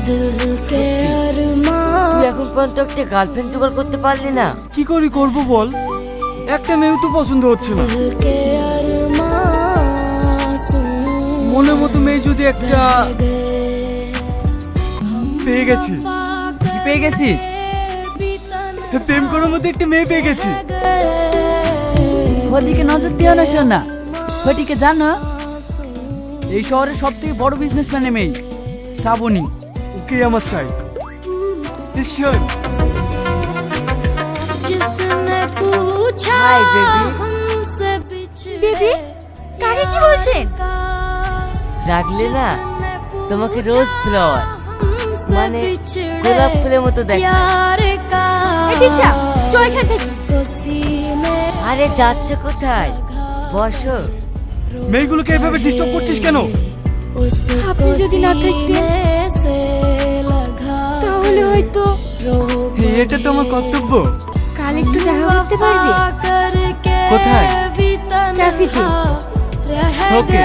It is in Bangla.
তুই এখন পর্যন্ত একটা গার্লফ্রেন্ড জোগাড় করতে পারলি না? কি করি করব বল, একটা মেয়েও তো পছন্দ হচ্ছে না। মনের মতো মেয়ে যদি একটা পেয়ে গেছি। কি পেয়ে গেছিস? প্রেম করার মতো একটা মেয়ে পেয়ে গেছি। ওদিকে নজর দিও না শোনা। ওদিকে জানো এই শহরের সব থেকে বড় বিজনেসম্যানের মেয়ে শ্রাবণী। ওকে আমার চাই। ঈশ্বর হাই বেবি। বেবি কাকে কি বলছেন? রাখলে না, তোমাকে রোজ ফ্লাওয়ার মানে গোলাপ ফুলের মতো দেখায়। এই দিশা চল এখান থেকে। আরে যাচ্ছ কোথায়? বসো। মেয়েগুলোকে এভাবে ডিস্টার্ব করছিস কেন? আপনি যদি না থাকতেন তাহলে হয়তো এটা তো আমার কর্তব্য। কাল একটু দেখা করতে পারবি? কোথায়? ক্যাফেতে। ওকে।